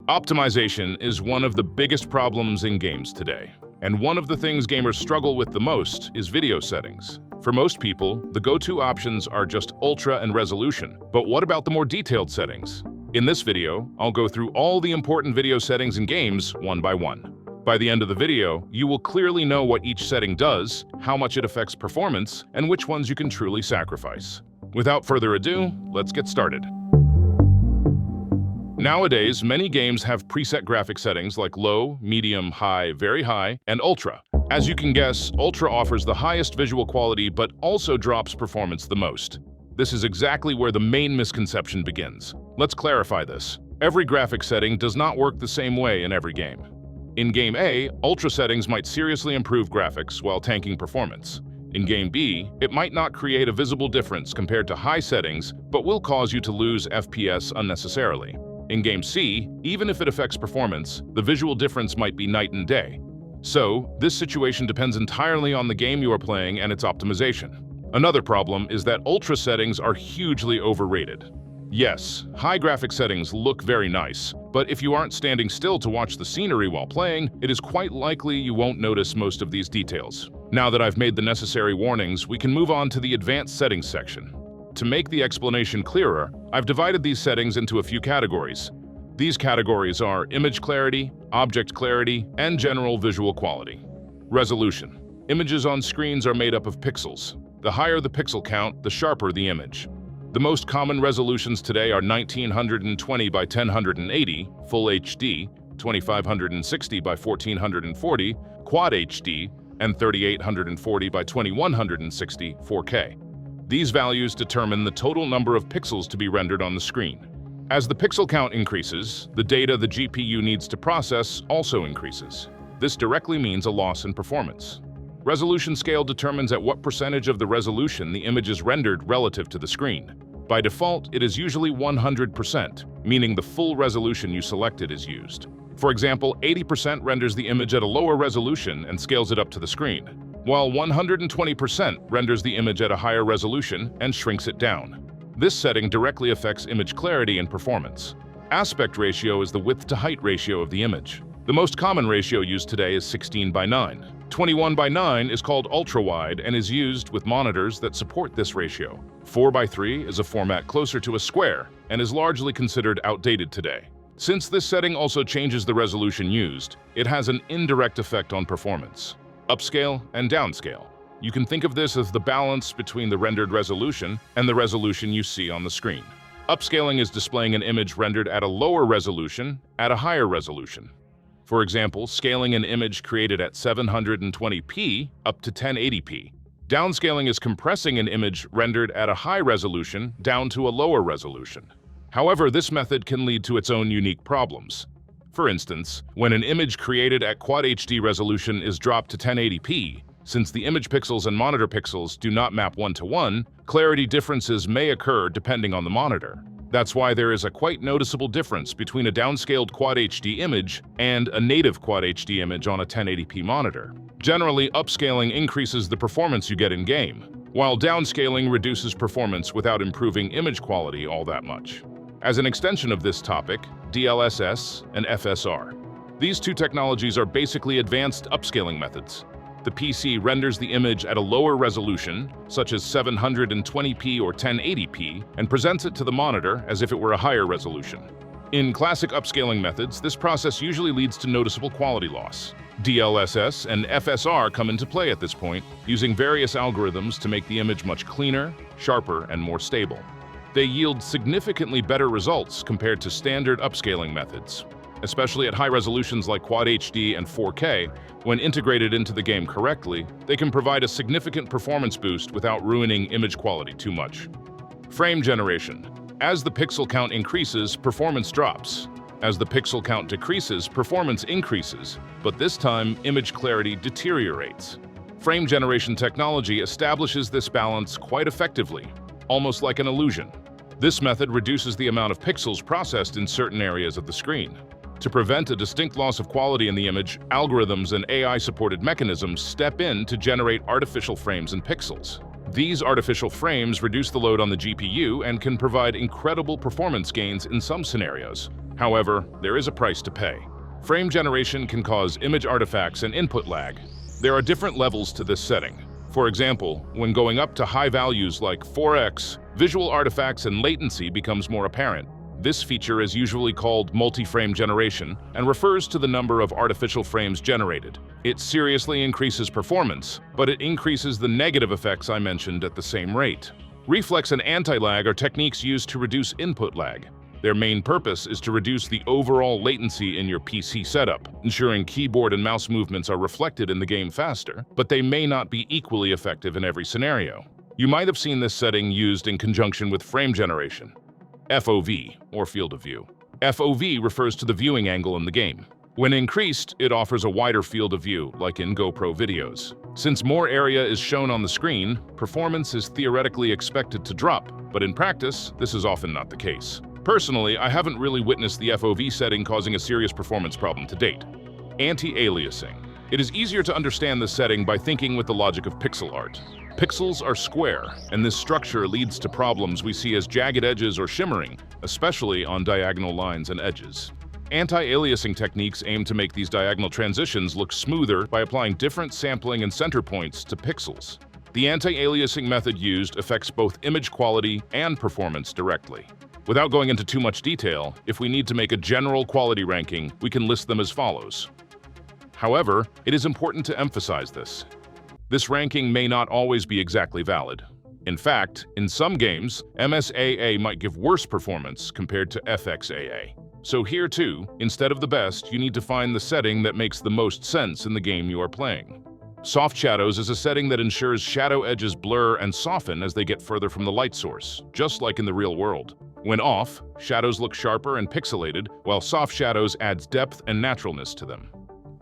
Optimization is one of the biggest problems in games today, and one of the things gamers struggle with the most is video settings. For most people, the go-to options are just ultra and resolution, but what about the more detailed settings? In this video, I'll go through all the important video settings in games one by one. By the end of the video, you will clearly know what each setting does, how much it affects performance, and which ones you can truly sacrifice. Without further ado, let's get started. Nowadays, many games have preset graphic settings like low, medium, high, very high, and ultra. As you can guess, ultra offers the highest visual quality but also drops performance the most. This is exactly where the main misconception begins. Let's clarify this. Every graphic setting does not work the same way in every game. In Game A, ultra settings might seriously improve graphics while tanking performance. In Game B, it might not create a visible difference compared to high settings, but will cause you to lose FPS unnecessarily. In Game C, even if it affects performance, the visual difference might be night and day. So, this situation depends entirely on the game you are playing and its optimization. Another problem is that ultra settings are hugely overrated. Yes, high graphic settings look very nice, but if you aren't standing still to watch the scenery while playing, it is quite likely you won't notice most of these details. Now that I've made the necessary warnings, we can move on to the advanced settings section. To make the explanation clearer, I've divided these settings into a few categories. These categories are image clarity, object clarity, and general visual quality. Resolution. Images on screens are made up of pixels. The higher the pixel count, the sharper the image. The most common resolutions today are 1920 by 1080, Full HD, 2560 by 1440, Quad HD, and 3840 by 2160, 4K. These values determine the total number of pixels to be rendered on the screen. As the pixel count increases, the data the GPU needs to process also increases. This directly means a loss in performance. Resolution scale determines at what percentage of the resolution the image is rendered relative to the screen. By default, it is usually 100%, meaning the full resolution you selected is used. For example, 80% renders the image at a lower resolution and scales it up to the screen, while 120% renders the image at a higher resolution and shrinks it down. This setting directly affects image clarity and performance. Aspect ratio is the width-to-height ratio of the image. The most common ratio used today is 16:9. 21:9 is called ultra-wide and is used with monitors that support this ratio. 4:3 is a format closer to a square and is largely considered outdated today. Since this setting also changes the resolution used, it has an indirect effect on performance. Upscale and downscale. You can think of this as the balance between the rendered resolution and the resolution you see on the screen. Upscaling is displaying an image rendered at a lower resolution at a higher resolution. For example, scaling an image created at 720p up to 1080p. Downscaling is compressing an image rendered at a high resolution down to a lower resolution. However, this method can lead to its own unique problems. For instance, when an image created at Quad HD resolution is dropped to 1080p, since the image pixels and monitor pixels do not map one-to-one, clarity differences may occur depending on the monitor. That's why there is a quite noticeable difference between a downscaled Quad HD image and a native Quad HD image on a 1080p monitor. Generally, upscaling increases the performance you get in-game, while downscaling reduces performance without improving image quality all that much. As an extension of this topic, DLSS and FSR. These two technologies are basically advanced upscaling methods. The PC renders the image at a lower resolution, such as 720p or 1080p, and presents it to the monitor as if it were a higher resolution. In classic upscaling methods, this process usually leads to noticeable quality loss. DLSS and FSR come into play at this point, using various algorithms to make the image much cleaner, sharper, and more stable. They yield significantly better results compared to standard upscaling methods. Especially at high resolutions like Quad HD and 4K, when integrated into the game correctly, they can provide a significant performance boost without ruining image quality too much. Frame generation. As the pixel count increases, performance drops. As the pixel count decreases, performance increases, but this time, image clarity deteriorates. Frame generation technology establishes this balance quite effectively, almost like an illusion. This method reduces the amount of pixels processed in certain areas of the screen. To prevent a distinct loss of quality in the image, algorithms and AI-supported mechanisms step in to generate artificial frames and pixels. These artificial frames reduce the load on the GPU and can provide incredible performance gains in some scenarios. However, there is a price to pay. Frame generation can cause image artifacts and input lag. There are different levels to this setting. For example, when going up to high values like 4x, visual artifacts and latency becomes more apparent. This feature is usually called multi-frame generation and refers to the number of artificial frames generated. It seriously increases performance, but it increases the negative effects I mentioned at the same rate. Reflex and anti-lag are techniques used to reduce input lag. Their main purpose is to reduce the overall latency in your PC setup, ensuring keyboard and mouse movements are reflected in the game faster, but they may not be equally effective in every scenario. You might have seen this setting used in conjunction with frame generation. FOV, or field of view. FOV refers to the viewing angle in the game. When increased, it offers a wider field of view, like in GoPro videos. Since more area is shown on the screen, performance is theoretically expected to drop, but in practice, this is often not the case. Personally, I haven't really witnessed the FOV setting causing a serious performance problem to date. Anti-Aliasing. It is easier to understand this setting by thinking with the logic of pixel art. Pixels are square, and this structure leads to problems we see as jagged edges or shimmering, especially on diagonal lines and edges. Anti-aliasing techniques aim to make these diagonal transitions look smoother by applying different sampling and center points to pixels. The anti-aliasing method used affects both image quality and performance directly. Without going into too much detail, if we need to make a general quality ranking, we can list them as follows. However, it is important to emphasize this. This ranking may not always be exactly valid. In fact, in some games, MSAA might give worse performance compared to FXAA. So here too, instead of the best, you need to find the setting that makes the most sense in the game you are playing. Soft shadows is a setting that ensures shadow edges blur and soften as they get further from the light source, just like in the real world. When off, shadows look sharper and pixelated, while soft shadows adds depth and naturalness to them.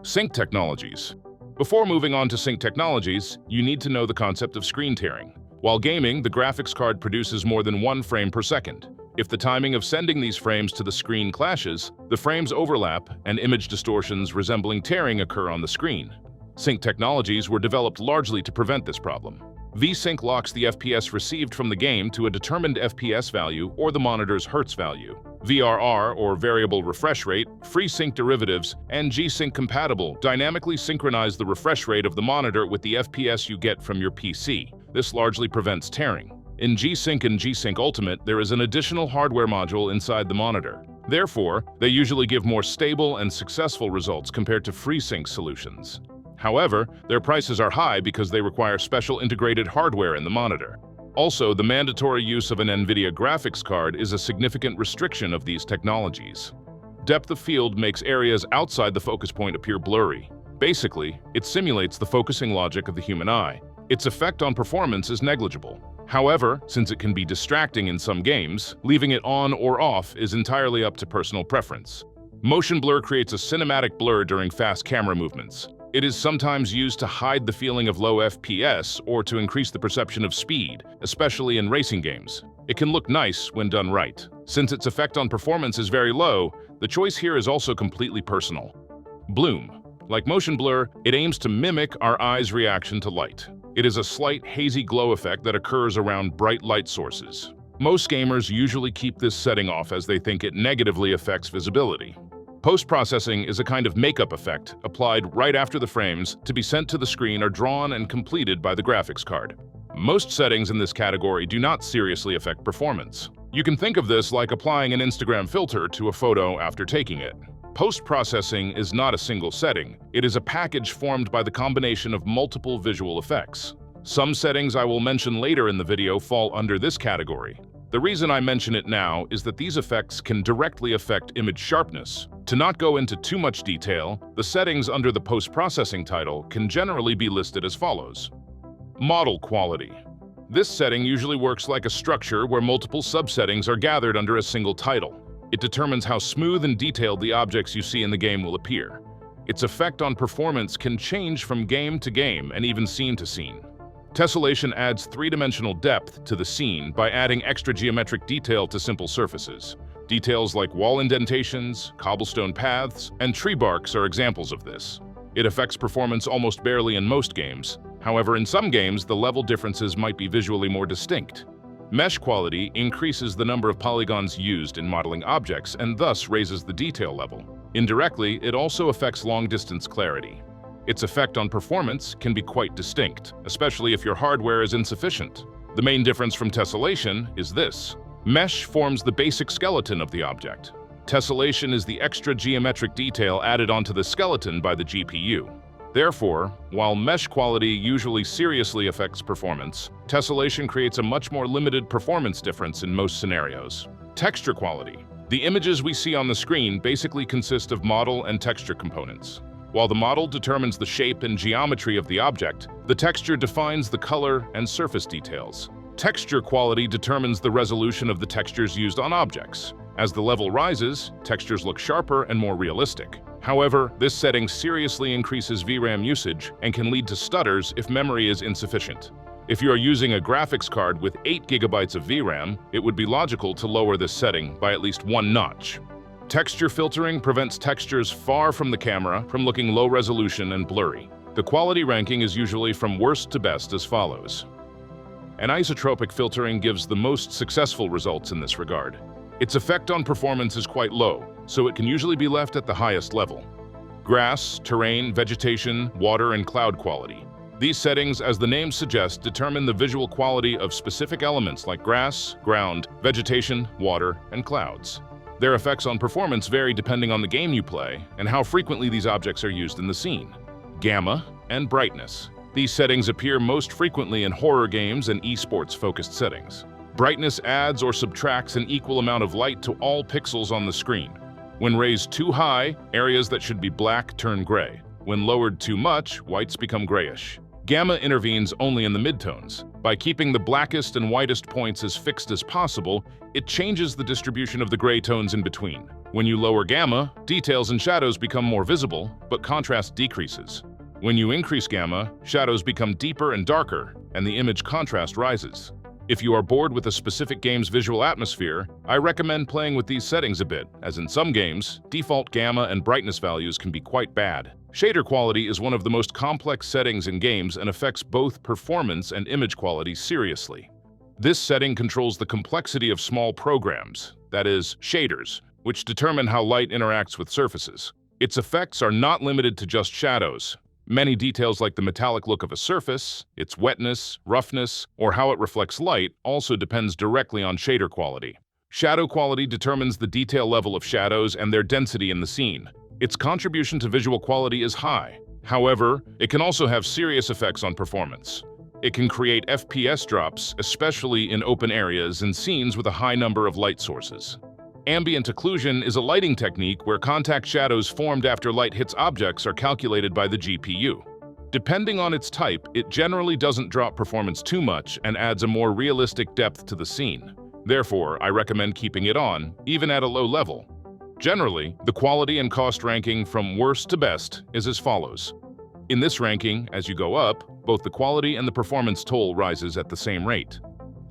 Sync technologies. Before moving on to sync technologies, you need to know the concept of screen tearing. While gaming, the graphics card produces more than 1 frame per second. If the timing of sending these frames to the screen clashes, the frames overlap and image distortions resembling tearing occur on the screen. Sync technologies were developed largely to prevent this problem. VSync locks the FPS received from the game to a determined FPS value or the monitor's Hertz value. VRR, or variable refresh rate, FreeSync derivatives, and G-Sync compatible dynamically synchronize the refresh rate of the monitor with the FPS you get from your PC. This largely prevents tearing. In G-Sync and G-Sync Ultimate, there is an additional hardware module inside the monitor. Therefore, they usually give more stable and successful results compared to FreeSync solutions. However, their prices are high because they require special integrated hardware in the monitor. Also, the mandatory use of an NVIDIA graphics card is a significant restriction of these technologies. Depth of field makes areas outside the focus point appear blurry. Basically, it simulates the focusing logic of the human eye. Its effect on performance is negligible. However, since it can be distracting in some games, leaving it on or off is entirely up to personal preference. Motion blur creates a cinematic blur during fast camera movements. It is sometimes used to hide the feeling of low FPS or to increase the perception of speed, especially in racing games. It can look nice when done right. Since its effect on performance is very low, the choice here is also completely personal. Bloom. Like motion blur, it aims to mimic our eye's reaction to light. It is a slight hazy glow effect that occurs around bright light sources. Most gamers usually keep this setting off as they think it negatively affects visibility. Post-processing is a kind of makeup effect applied right after the frames to be sent to the screen are drawn and completed by the graphics card. Most settings in this category do not seriously affect performance. You can think of this like applying an Instagram filter to a photo after taking it. Post-processing is not a single setting. It is a package formed by the combination of multiple visual effects. Some settings I will mention later in the video fall under this category. The reason I mention it now is that these effects can directly affect image sharpness. To not go into too much detail, the settings under the post-processing title can generally be listed as follows. Model quality. This setting usually works like a structure where multiple subsettings are gathered under a single title. It determines how smooth and detailed the objects you see in the game will appear. Its effect on performance can change from game to game and even scene to scene. Tessellation adds three-dimensional depth to the scene by adding extra geometric detail to simple surfaces. Details like wall indentations, cobblestone paths, and tree barks are examples of this. It affects performance almost barely in most games. However, in some games, the level differences might be visually more distinct. Mesh quality increases the number of polygons used in modeling objects and thus raises the detail level. Indirectly, it also affects long-distance clarity. Its effect on performance can be quite distinct, especially if your hardware is insufficient. The main difference from tessellation is this. Mesh forms the basic skeleton of the object. Tessellation is the extra geometric detail added onto the skeleton by the GPU. Therefore, while mesh quality usually seriously affects performance, tessellation creates a much more limited performance difference in most scenarios. Texture quality. The images we see on the screen basically consist of model and texture components. While the model determines the shape and geometry of the object, the texture defines the color and surface details. Texture quality determines the resolution of the textures used on objects. As the level rises, textures look sharper and more realistic. However, this setting seriously increases VRAM usage and can lead to stutters if memory is insufficient. If you are using a graphics card with 8 GB of VRAM, it would be logical to lower this setting by at least 1 notch. Texture filtering prevents textures far from the camera from looking low resolution and blurry. The quality ranking is usually from worst to best as follows. Anisotropic filtering gives the most successful results in this regard. Its effect on performance is quite low, so it can usually be left at the highest level. Grass, terrain, vegetation, water, and cloud quality. These settings, as the name suggests, determine the visual quality of specific elements like grass, ground, vegetation, water, and clouds. Their effects on performance vary depending on the game you play and how frequently these objects are used in the scene. Gamma and brightness. These settings appear most frequently in horror games and esports-focused settings. Brightness adds or subtracts an equal amount of light to all pixels on the screen. When raised too high, areas that should be black turn gray. When lowered too much, whites become grayish. Gamma intervenes only in the midtones. By keeping the blackest and whitest points as fixed as possible, it changes the distribution of the gray tones in between. When you lower gamma, details and shadows become more visible, but contrast decreases. When you increase gamma, shadows become deeper and darker, and the image contrast rises. If you are bored with a specific game's visual atmosphere, I recommend playing with these settings a bit, as in some games, default gamma and brightness values can be quite bad. Shader quality is one of the most complex settings in games and affects both performance and image quality seriously. This setting controls the complexity of small programs, that is, shaders, which determine how light interacts with surfaces. Its effects are not limited to just shadows. Many details like the metallic look of a surface, its wetness, roughness, or how it reflects light also depends directly on shader quality. Shadow quality determines the detail level of shadows and their density in the scene. Its contribution to visual quality is high. However, it can also have serious effects on performance. It can create FPS drops, especially in open areas and scenes with a high number of light sources. Ambient occlusion is a lighting technique where contact shadows formed after light hits objects are calculated by the GPU. Depending on its type, it generally doesn't drop performance too much and adds a more realistic depth to the scene. Therefore, I recommend keeping it on, even at a low level. Generally, the quality and cost ranking from worst to best is as follows. In this ranking, as you go up, both the quality and the performance toll rises at the same rate.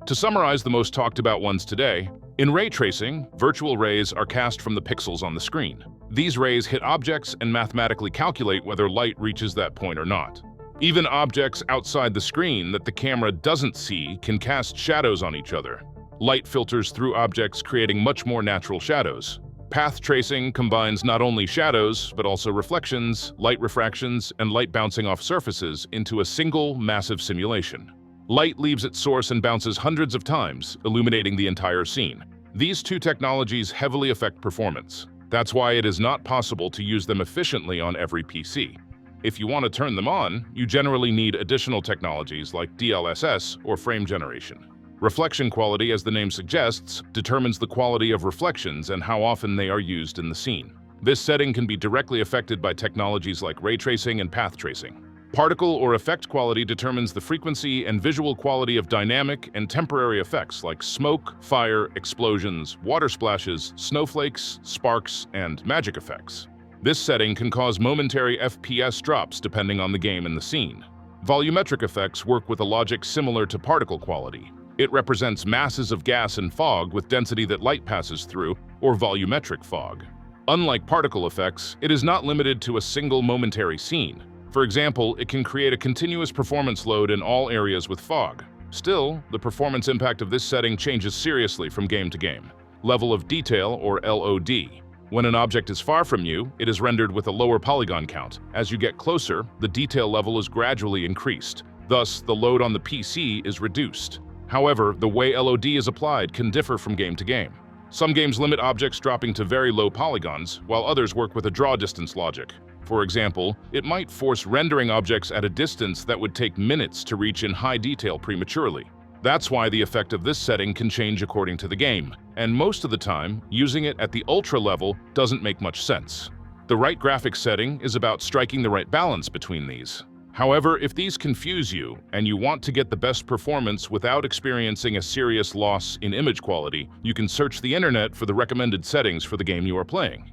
To summarize the most talked about ones today, in ray tracing, virtual rays are cast from the pixels on the screen. These rays hit objects and mathematically calculate whether light reaches that point or not. Even objects outside the screen that the camera doesn't see can cast shadows on each other. Light filters through objects, creating much more natural shadows. Path tracing combines not only shadows, but also reflections, light refractions, and light bouncing off surfaces into a single, massive simulation. Light leaves its source and bounces hundreds of times, illuminating the entire scene. These two technologies heavily affect performance. That's why it is not possible to use them efficiently on every PC. If you want to turn them on, you generally need additional technologies like DLSS or frame generation. Reflection quality, as the name suggests, determines the quality of reflections and how often they are used in the scene. This setting can be directly affected by technologies like ray tracing and path tracing. Particle or effect quality determines the frequency and visual quality of dynamic and temporary effects like smoke, fire, explosions, water splashes, snowflakes, sparks, and magic effects. This setting can cause momentary FPS drops depending on the game and the scene. Volumetric effects work with a logic similar to particle quality. It represents masses of gas and fog with density that light passes through, or volumetric fog. Unlike particle effects, it is not limited to a single momentary scene. For example, it can create a continuous performance load in all areas with fog. Still, the performance impact of this setting changes seriously from game to game. Level of detail, or LOD. When an object is far from you, it is rendered with a lower polygon count. As you get closer, the detail level is gradually increased. Thus, the load on the PC is reduced. However, the way LOD is applied can differ from game to game. Some games limit objects dropping to very low polygons, while others work with a draw distance logic. For example, it might force rendering objects at a distance that would take minutes to reach in high detail prematurely. That's why the effect of this setting can change according to the game, and most of the time, using it at the ultra level doesn't make much sense. The right graphics setting is about striking the right balance between these. However, if these confuse you, and you want to get the best performance without experiencing a serious loss in image quality, you can search the internet for the recommended settings for the game you are playing.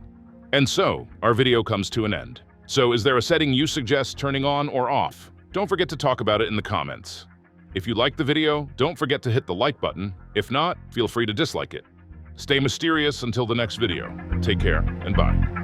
And so, our video comes to an end. So is there a setting you suggest turning on or off? Don't forget to talk about it in the comments. If you liked the video, don't forget to hit the like button. If not, feel free to dislike it. Stay mysterious until the next video. Take care, and bye.